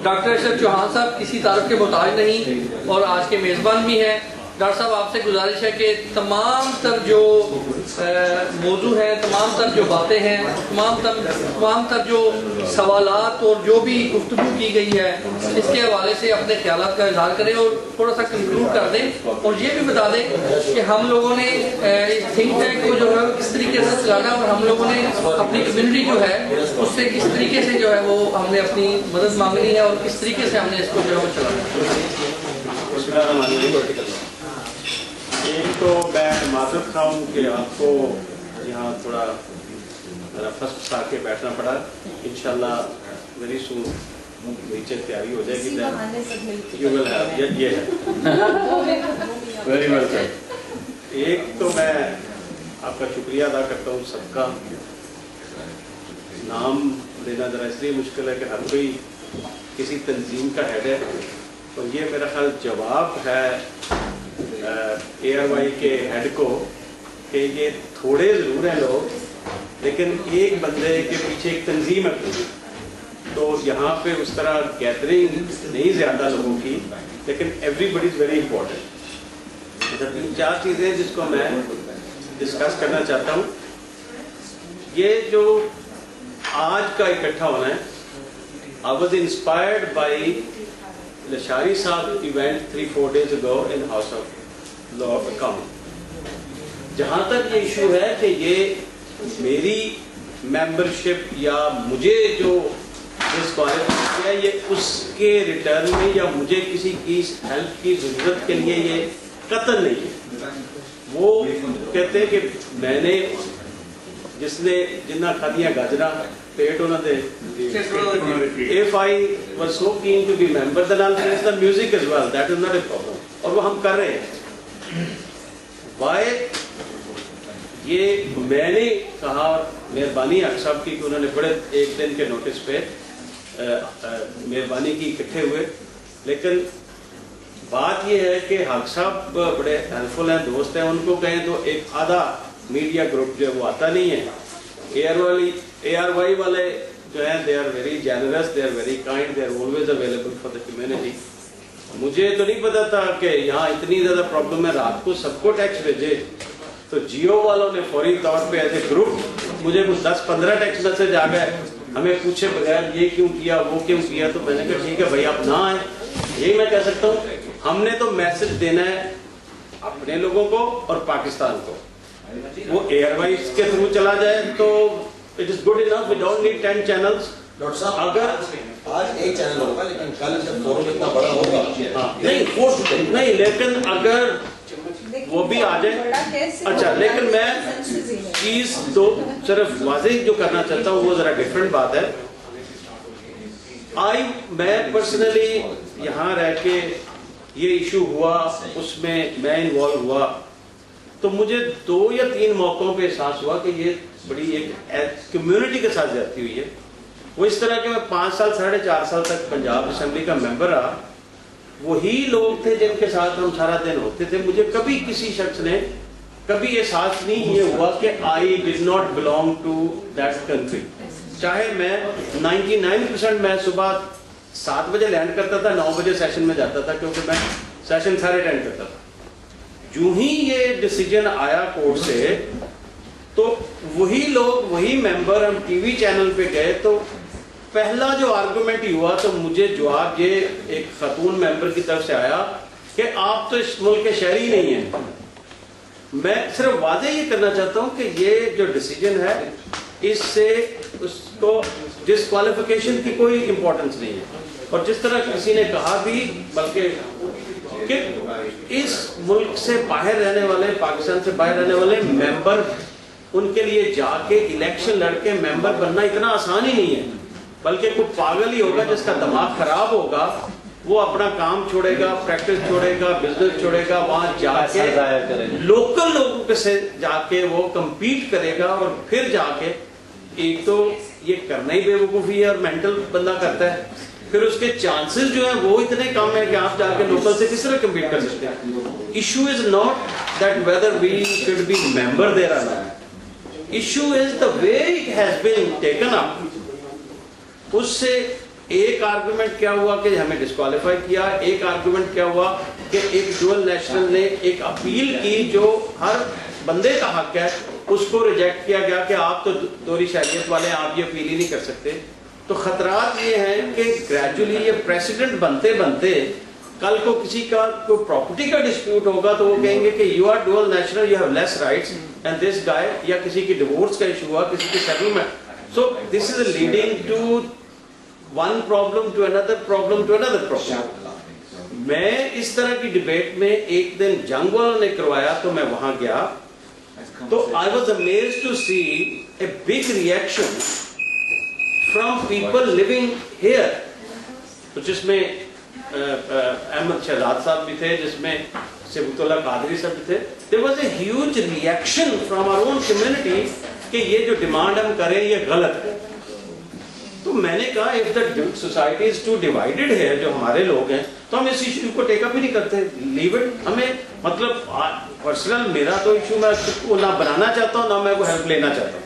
Doctor اشرف چوہان صاحب کسی تعارف کے محتاج نہیں اور آج کے میزبان بھی ہیں. ڈاکٹر صاحب آپ سے گزارش ہے کہ تمام تر جو موضوع ہیں, تمام تر جو باتیں ہیں, تمام تر جو سوالات اور جو بھی گفتگو کی گئی ہے اس کے حوالے سے اپنے خیالات کا اظہار کریں اور تھوڑا سا کنکلوڈ کر دیں, اور یہ بھی بتا دیں کہ ہم لوگوں نے تھنک ٹینک کو جو ہے کس طریقے سے چلانا اور ہم لوگوں نے اپنی کمیونٹی جو ہے اس سے کس طریقے سے جو ہے وہ ہم نے اپنی مدد مانگنی ہے اور کس طریقے سے ہم نے اس کو جو ہے وہ چلانا ہے. ایک تو میں معذرت خواہ ہوں کہ آپ کو یہاں تھوڑا نفس پھنسا کے بیٹھنا پڑا. انشاءاللہ ویری سون نیچے تیاری ہو جائے گی. یہ ہے ویری ویل سر. ایک تو میں آپ کا شکریہ ادا کرتا ہوں. سب کا نام لینا ذرا اس لیے مشکل ہے کہ ہر کوئی کسی تنظیم کا ہیڈ ہے, تو یہ میرا خیال جواب ہے اے آر وائی کے ہیڈ کو کہ یہ تھوڑے ضرور ہیں لوگ لیکن ایک بندے کے پیچھے ایک تنظیم ہے پوری, تو یہاں پہ اس طرح گیدرنگ نہیں زیادہ لوگوں کی, لیکن everybody is very important. تین چار چیزیں جس کو میں ڈسکس کرنا چاہتا ہوں. یہ جو آج کا اکٹھا ہونا ہے, I was inspired by Lashari صاحب event 3-4 days ago in House of Law Commons. جہاں تک یہ ایشو ہے کہ یہ میری ممبرشپ یا مجھے جو ڈسکوالیفائی کیا یہ اس کے ریٹرن میں یا مجھے کسی کی ہیلپ کی ضرورت کے لیے یہ قطع نہیں ہے. وہ کہتے ہیں کہ میں نے جس نے جنہ کھادیاں گاجرا پیٹ ہونا دے. If I was so keen to be member, then I'll finish the music as well. That is not a problem. اور وہ ہم کر رہے ہیں. Why یہ میں نے کہا, مہربانی حق صاحب کی کہ انہوں نے بڑے ایک دن کے نوٹس پہ مہربانی کی اکٹھے ہوئے, لیکن بات یہ ہے کہ حق صاحب بڑے ہیلپ فل ہیں, دوست ہیں. ان کو کہیں تو ایک آدھا میڈیا گروپ جو ہے وہ آتا نہیں ہے. اے آر وائی والے جو ہیں they are very generous, they are very kind, they are always available for the community. مجھے تو نہیں پتا تھا کہ یہاں اتنی زیادہ پرابلم ہے. رات کو سب کو ٹیکسٹ بھیجے تو جیو والوں نے فوری طور پہ ایز اے گروپ مجھے کچھ 10-15 ٹیکسٹ میسج آ گئے ہمیں پوچھے بغیر یہ کیوں کیا وہ کیوں کیا. تو میں نے کہا ٹھیک ہے بھائی آپ نہ آئیں. یہی میں کہہ سکتا ہوں. ہم نے تو میسج دینا ہے اپنے لوگوں کو اور پاکستان کو. وہ ایئر وائز کے تھرو چلا جائے تو it is good enough. We don't need 10 channels. Doctor صاحب اگر آج ایک چینل ہوگا لیکن کل جب فورم اتنا بڑا ہوگا نہیں لیکن اگر وہ بھی آ جائے اچھا. لیکن میں چیز تو صرف واضح جو کرنا چاہتا ہوں وہ ذرا ڈفرینٹ بات ہے. میں پرسنلی یہاں رہ کے یہ ایشو ہوا اس میں انوالو ہوا تو مجھے 2 یا 3 موقعوں پہ احساس ہوا کہ یہ بڑی ایک کمیونٹی کے ساتھ زیادتی ہوئی ہے. وہ اس طرح کہ میں 5 سال 4.5 سال تک پنجاب اسمبلی کا ممبر رہا. وہی لوگ تھے جن کے ساتھ ہم سارا دن ہوتے تھے. مجھے کبھی کسی شخص نے کبھی احساس نہیں یہ ہوا کہ I did not belong to that country. چاہے میں 99% میں صبح 7 بجے لینڈ کرتا تھا, 9 بجے سیشن میں جاتا تھا کیونکہ میں سیشن سارے اٹینڈ کرتا تھا. جو ہی یہ ڈیسیجن آیا کورٹ سے تو وہی لوگ وہی ممبر ہم ٹی وی چینل پہ گئے تو پہلا جو آرگومنٹ ہی ہوا تو مجھے جواب یہ ایک خاتون ممبر کی طرف سے آیا کہ آپ تو اس ملک کے شہری نہیں ہیں. میں صرف واضح یہ کرنا چاہتا ہوں کہ یہ جو ڈیسیجن ہے اس سے اس کو ڈسکوالیفیکیشن کی کوئی امپورٹنس نہیں ہے. اور جس طرح کسی نے کہا بھی بلکہ کہ اس ملک سے باہر رہنے والے پاکستان سے باہر رہنے والے ممبر ان کے لیے جا کے الیکشن لڑ کے ممبر بننا اتنا آسان ہی نہیں ہے. بلکہ کوئی پاگل ہی ہوگا جس کا دماغ خراب ہوگا وہ اپنا کام چھوڑے گا, پریکٹس چھوڑے گا, بزنس چھوڑے گا, وہاں جا کے لوکل لوگوں کے سے جا کے وہ کمپیٹ کرے گا اور پھر جا کے ایک تو یہ کرنا ہی بے وقوفی ہے اور مینٹل بندہ کرتا ہے. پھر اس کے چانسز جو ہیں وہ اتنے کم ہیں کہ آپ جا کے لوکل سے کس طرح کمپیٹ کر سکتے ہیں. Issue is not that whether we should be member there or not. Issue is the way it has been taken up. اس سے ایک آرگومنٹ کیا ہوا کہ ہمیں ڈسکوالیفائی کیا, ایک آرگومنٹ کیا ہوا کہ ایک ڈوئل نیشنل نے ایک اپیل کی جو ہر بندے کا حق ہے, اس کو ریجیکٹ کیا گیا کہ آپ تو دوہری شہریت والے ہیں, آپ یہ اپیل ہی نہیں کر سکتے. تو خطرات یہ ہیں کہ گریجولی یہ پریسیڈنٹ بنتے بنتے کل کو کسی کا کوئی پراپرٹی کا ڈسپیوٹ ہوگا تو وہ کہیں گے کہ you are dual national, you have less rights and this guy, یا کسی کی ڈیورس کا ایشو ہوا, کسی کی settlement. So this is leading to one problem to another problem to another problem. میں اس طرح کی ڈبیٹ میں ایک دن جنگ والوں نے کروایا تو میں وہاں گیا, تو I was amazed to see a big reaction from people living here. تو جس میں احمد شہزاد صاحب بھی تھے, جس میں صبغت اللہ قادری صاحب بھی تھے. There was a huge reaction from our own community کہ یہ جو ڈیمانڈ ہم کریں یہ غلط ہے. تو میں نے کہا if the society is too divided ہے, جو ہمارے لوگ ہیں, تو ہم اس ایشو کو ٹیک اپ ہی نہیں کرتے, لیو اٹ. ہمیں مطلب پرسنل میرا تو ایشو میں کو نہ بنانا چاہتا ہوں نہ میں کو ہیلپ لینا چاہتا ہوں.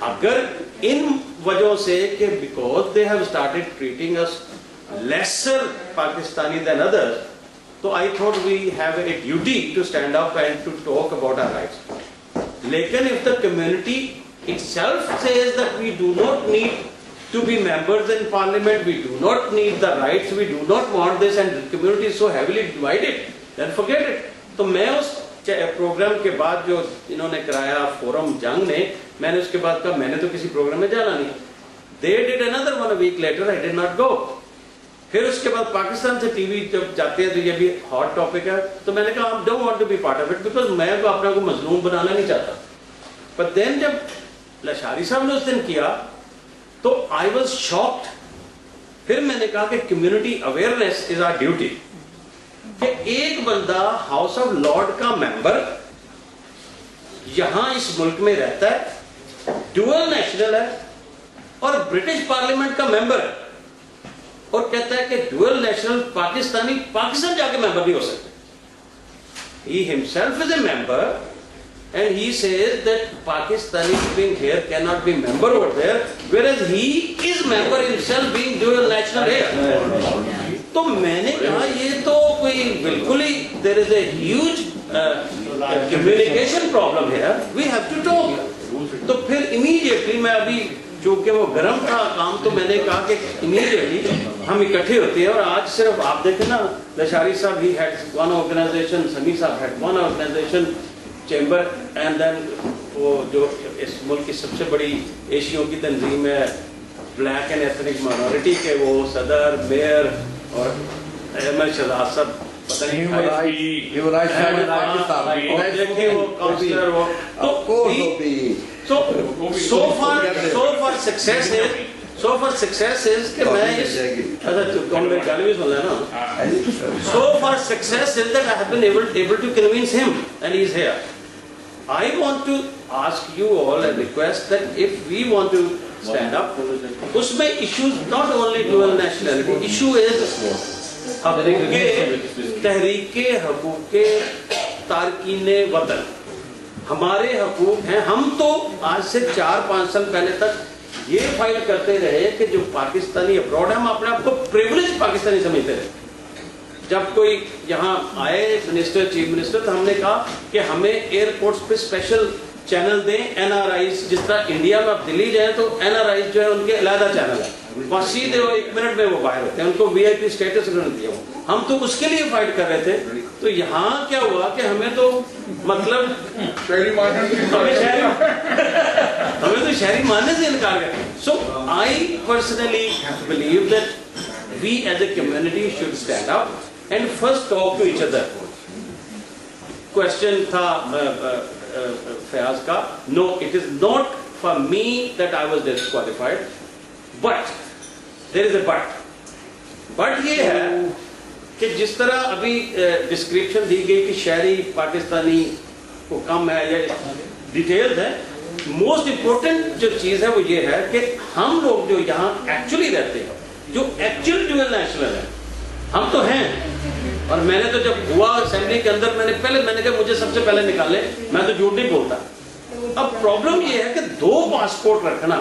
اگر ان وجہوں سے کہ because they have started treating us lesser Pakistani than others, تو I thought we have a duty to stand up and to talk about our rights. لیکن if the community itself says that we do not need to be members in parliament, we do not need the rights, we do not want this, and the community is so heavily divided, then forget it. تو میں اس programme کے بعد جو انہوں نے کرایا forum جنگ نے, میں نے اس کے بعد کہا میں نے تو کسی پروگرام میں جانا نہیں. They did another one a week later, I did not go. پھر اس کے بعد پاکستان سے ٹی وی جب جاتے ہیں تو یہ بھی ہاٹ ٹاپک ہے, تو میں نے کہا I don't want to be part of it because میں کو اپنے کو مظلوم بنانا نہیں چاہتا. But then جب لشاری صاحب نے اس دن کیا تو I was shocked. پھر میں نے کہا کہ community awareness is our duty. کہ ایک بندہ ہاؤس آف لارڈ کا ممبر یہاں اس ملک میں رہتا ہے, ڈوئل نیشنل ہے, اور برٹش پارلیمنٹ کا ممبر ہے, اور کہتا ہے کہ ڈوئل نیشنل پاکستانی پاکستان جا کے ممبر نہیں ہو سکتے. He himself is a member and he says that Pakistani being here cannot be member over there, whereas he is member himself being dual national here. تو میں نے کہا یہ تو کوئی بالکل ہی there is a huge communication problem here, we have to talk. تو پھر immediately میں ابھی چونکہ وہ گرم تھا کام, تو میں نے کہا کہ immediately ہم اکٹھے ہوتے ہیں. اور آج صرف آپ دیکھیں نا, لشاری صاحب he had one organization, سمی صاحب had one organization, chamber, and then وہ جو اس ملک کی سب سے بڑی ایشیوں کی تنظیم ہے بلیک اینڈ ایتھنک مائنورٹی کے, وہ صدر, میئر اور احمد شہزاد صاحب پتہ نہیں so far success is کہ میں so far success is that I have been able to convince him and he is here. I want to ask you all and request that if we want to stand up, اس میں issues not only dual nationality, issue is تحریک حقوق تارکین وطن. ہمارے حقوق ہیں, ہم تو آج سے 4-5 سال پہلے تک یہ فائٹ کرتے رہے کہ جو پاکستانی ابراڈ, ہم اپنے آپ کو پریولیج پاکستانی سمجھتے رہے. جب کوئی یہاں آئے منسٹر, چیف منسٹر, تو ہم نے کہا کہ ہمیں ایئرپورٹس پہ اسپیشل چینل دیں, این آر آئیز, جس طرح انڈیا میں آپ دلی جائیں تو این آر آئیز جو ہے ان کے علیحدہ چینل ہے, وہاں سیدھے وہ 1 منٹ میں وہ باہر ہوتے ہیں, ان کو وی آئی پی اسٹیٹس انہوں نے دیا. ہم تو اس کے لیے فائٹ کر رہے تھے. تو یہاں کیا ہوا کہ ہمیں تو مطلب ہمیں تو شہری ماننے سے انکار کر. So I personally believe that we as a community should stand up and first talk to each other. Question تھا فیاض کا, no it is not for me that I was disqualified, but there is a but یہ ہے کہ جس طرح ابھی description دی گئی کہ شہری پاکستانی کو کم ہے یا ڈیٹیلز ہے, موسٹ امپورٹنٹ جو چیز ہے وہ یہ ہے کہ ہم لوگ جو یہاں ایکچولی رہتے ہیں, جو ایکچوئل ڈوئل نیشنل ہیں, ہم تو ہیں. اور میں نے تو جب ہوا اسمبلی کے اندر, میں نے کہا مجھے سب سے پہلے نکالے, میں تو جھوٹ نہیں بولتا. اب پرابلم یہ ہے کہ 2 پاسپورٹ رکھنا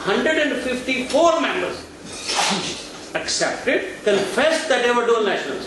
154 members accepted, confessed that they were dual nationals.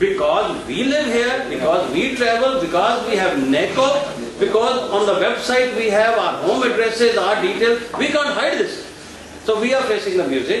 Because we live here, because we travel, because we have NACO, because on the website we have our home addresses, our details, we can't hide this. So we are facing the music.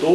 2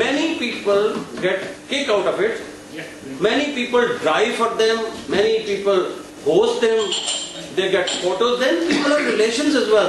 Many people get kicked out of it. Many people drive for them. Many people host them. They get photos. Then people have relations as well.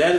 Then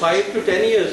5 to 10 years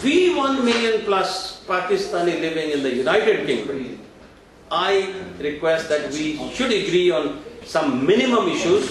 We 1 million plus Pakistani living in the United Kingdom. I request that we should agree on some minimum issues.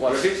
politics,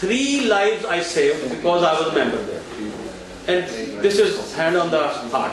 3 lives I saved because I was a member there. And this is hand on the heart.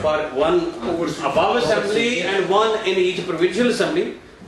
for one above assembly and one in each provincial assembly,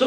So,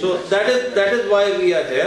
So that is why we are here.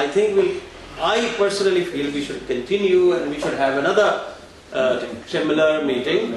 I think I personally feel we should continue and we should have another similar meeting.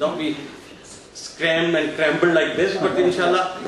not be crammed and crumbled like this, but inshallah.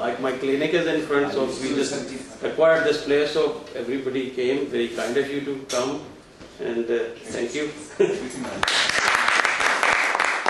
like my clinic is in front, so we just acquired this place, so everybody came. Very kind of you to come, and thank you.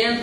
ANP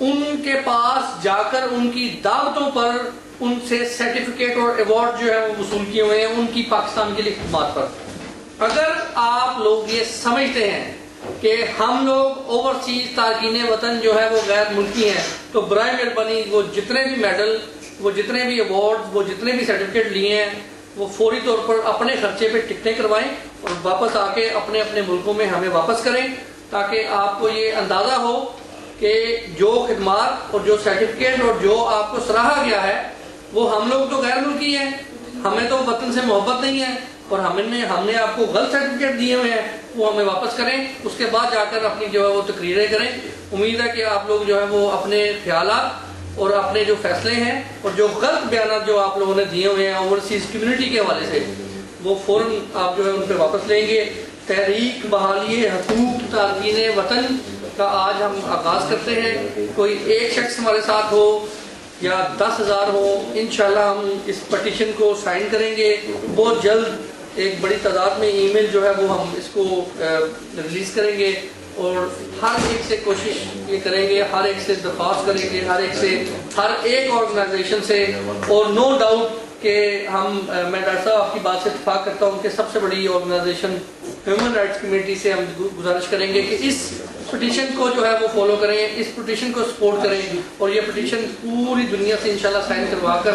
ان کے پاس جا کر ان کی دعوتوں پر ان سے certificate اور award جو ہے وہ وصول کیے ہوئے ہیں ان کی پاکستان کے لیے خدمات پر. اگر آپ لوگ یہ سمجھتے ہیں کہ ہم لوگ اوورسیز تارکین وطن جو ہے وہ غیر ملکی ہیں تو برائے مہربانی وہ جتنے بھی میڈل، وہ جتنے بھی ایوارڈ، وہ جتنے بھی سرٹیفکیٹ لیے ہیں وہ فوری طور پر اپنے خرچے پہ ٹکٹیں کروائیں اور واپس آ کے اپنے اپنے ملکوں میں ہمیں واپس کریں، تاکہ آپ کو یہ اندازہ ہو کہ جو خدمات اور جو سرٹیفکیٹ اور جو آپ کو سراہا گیا ہے وہ ہم لوگ تو غیر ملکی ہیں، ہمیں تو وطن سے محبت نہیں ہے اور ہم نے آپ کو غلط سرٹیفکیٹ دیے ہوئے ہیں، وہ ہمیں واپس کریں. اس کے بعد جا کر اپنی جو ہے وہ تقریریں کریں. امید ہے کہ آپ لوگ جو ہے وہ اپنے خیالات اور اپنے جو فیصلے ہیں اور جو غلط بیانات جو آپ لوگوں نے دیے ہوئے ہیں اوورسیز کمیونٹی کے حوالے سے وہ فوراً آپ جو ہے ان پہ واپس لیں گے. تحریک بحالی حقوق تارکین وطن کا آج ہم آغاز کرتے ہیں. کوئی ایک شخص ہمارے ساتھ ہو یا 10,000 ہو، انشاءاللہ ہم اس پٹیشن کو سائن کریں گے. بہت جلد ایک بڑی تعداد میں ای میل جو ہے وہ ہم اس کو ریلیز کریں گے اور ہر ایک سے کوشش یہ کریں گے، ہر ایک سے درخواست کریں گے، ہر ایک آرگنائزیشن سے. اور نو ڈاؤٹ کہ میں ڈاکٹر صاحب آپ کی بات سے اتفاق کرتا ہوں کہ سب سے بڑی آرگنائزیشن ہیومن رائٹس کمیٹی سے ہم گزارش کریں گے کہ اس پٹیشن کو جو ہے وہ فالو کریں، اس پٹیشن کو سپورٹ کریں اور یہ پٹیشن پوری دنیا سے انشاءاللہ سائن کروا کر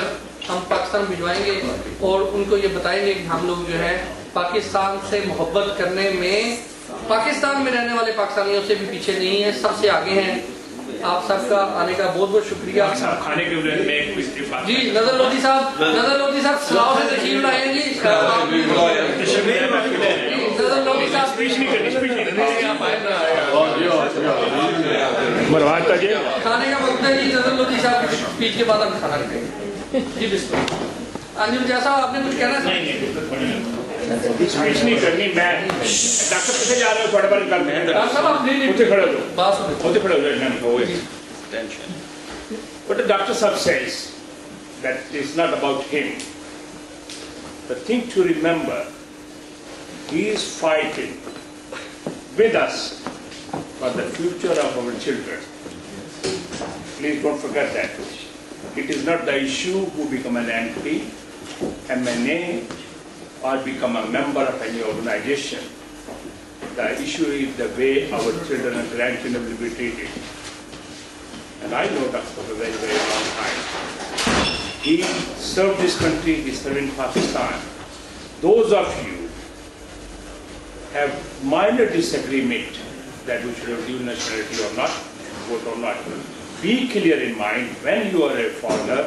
ہم پاکستان بھجوائیں گے اور ان کو یہ بتائیں گے کہ ہم لوگ جو ہے پاکستان سے محبت کرنے میں پاکستان میں رہنے والے پاکستانیوں سے بھی پیچھے نہیں ہیں، سب سے آگے ہیں. آپ سب کا آنے کا بہت بہت شکریہ. کھانے کے میں جی نظر لودھی صاحب سلاؤ سے تشریف لائیں جی. نظر لودھی صاحب کھانے کا وقت ہے جی. نظر لودھی صاحب کی اسپیچ کے بعد ہم کھانا کھائیں گے. جی بسم اللہ. انجم جیسا آپ نے کچھ کہنا ہے؟ اسپیچ نہیں کرنی. میں ڈاکٹر کسے جا رہے ہو تھوڑے بارے کل میں ڈاکٹر صاحب آپ نہیں اتنے کھڑے ہو بات سنیں. اتنے کھڑے ہو جائے. But the doctor sahab says that it's not about him. The thing to remember, he is fighting with us for the future of our children. Please don't forget that. It is not the issue who become an MP, MNA, or become a member of any organization. The issue is the way our children and grandchildren will be treated. And I know Dr. for a very, very long time. He served this country, he served in Pakistan. Those of you have minor disagreement that we should have dual nationality or not, vote or not. Be clear in mind, when you are a foreigner,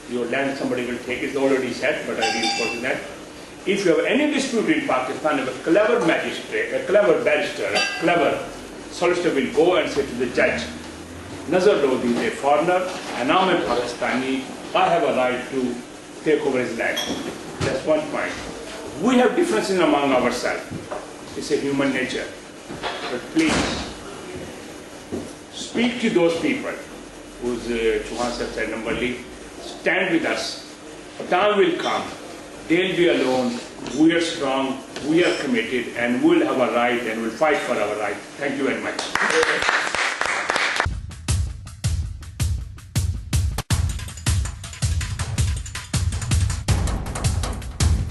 your land somebody will take, it's already said, but I reinforce that. If you have any dispute in Pakistan, a clever magistrate, a clever barrister, a clever solicitor will go and say to the judge, Nazar Lodhi is a foreigner and I'm a Pakistani, I have a right to take over his land. That's one point. We have differences among ourselves. It's a human nature. But please, speak to those people who's Chauhan Sahib said, Nambarli, stand with us. A time will come. They'll be alone. We are strong. We are committed, and we'll have a right, and we'll fight for our right. Thank you very much.